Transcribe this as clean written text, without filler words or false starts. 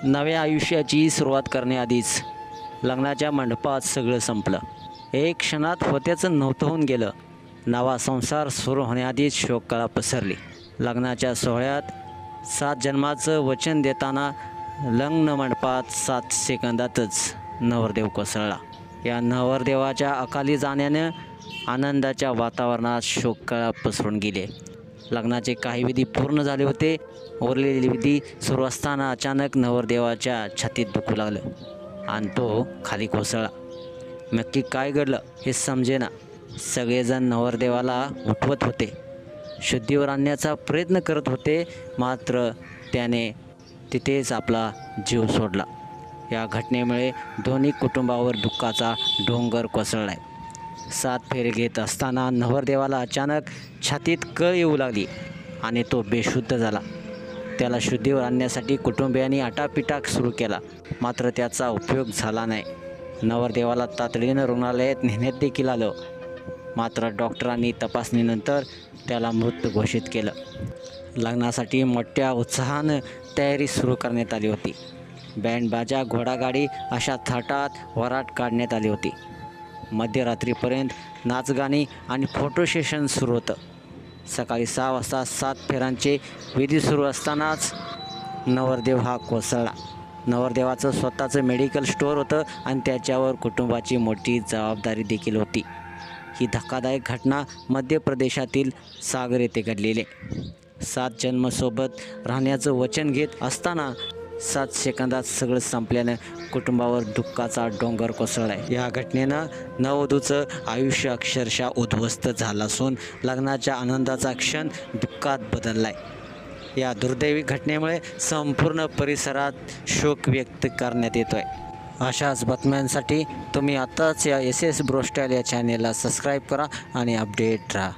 नव्या आयुष्याची सुरुवात करण्याआधीच लग्नाच्या मंडपात सगळं संपलं. एक क्षणात होत्याचं नव्हतं होऊन गेलं. नवा संसार सुरू होण्याआधीच शोककळा पसरली. लग्नाच्या सोहळ्यात 7 जन्माचं वचन देताना लग्न मंडपात 7 सेकंदातच नवरदेव कोसळला. या नवरदेवाच्या अकाली जाण्यानं आनंदाच्या वातावरणात शोककळा पसरून गेले. लग्नाचे काही विधी पूर्ण झाले होते. उरलेले विधी सुरू असताना अचानक नवरदेवाच्या छातीत दुखू लागलं आणि तो खाली कोसळला. नक्की काय घडलं हे समजेना. सगळेजण नवरदेवाला उठवत होते, शुद्धीवर आणण्याचा प्रयत्न करत होते, मात्र त्याने तिथेच आपला जीव सोडला. या घटनेमुळे दोन्ही कुटुंबावर दुःखाचा डोंगर कोसळला आहे. 7 फेरे घेत असताना नवरदेवाला अचानक छातीत कळ येऊ लागली आणि तो बेशुद्ध झाला. त्याला शुद्धीवर आणण्यासाठी कुटुंबियांनी आटापिटा सुरू केला, मात्र त्याचा उपयोग झाला नाही. नवरदेवाला तातडीनं रुग्णालयात नेण्यात देखील आलं, मात्र डॉक्टरांनी तपासणीनंतर त्याला मृत घोषित केलं. लग्नासाठी मोठ्या उत्साहानं तयारी सुरू करण्यात आली होती. बँड बाजा, घोडागाडी अशा थाटात वरात काढण्यात आली होती. मध्यरात्रीपर्यंत नाचगाणी आणि फोटो सेशन सुरू होतं. सकाळी 6 वाजता 7 फेऱ्यांचे विधी सुरू असतानाच नवरदेव हा कोसळला. नवरदेवाचं स्वतःचं मेडिकल स्टोअर होतं आणि त्याच्यावर कुटुंबाची मोठी जबाबदारी देखील होती. ही धक्कादायक घटना मध्य प्रदेशातील सागर येथे घडलेली. 7 जन्मसोबत राहण्याचं वचन घेत असताना 7 सेकंदात सगळं संपल्यानं कुटुंबावर दुःखाचा डोंगर कोसळला आहे. या घटनेनं नववधूचं आयुष्य अक्षरशः उद्ध्वस्त झालं असून लग्नाच्या आनंदाचा क्षण दुःखात बदलला आहे. या दुर्दैवी घटनेमुळे संपूर्ण परिसरात शोक व्यक्त करण्यात येतो आहे. अशाच बातम्यांसाठी तुम्ही आत्ताच या SS ब्रो स्टाईल या चॅनेलला सबस्क्राईब करा आणि अपडेट राहा.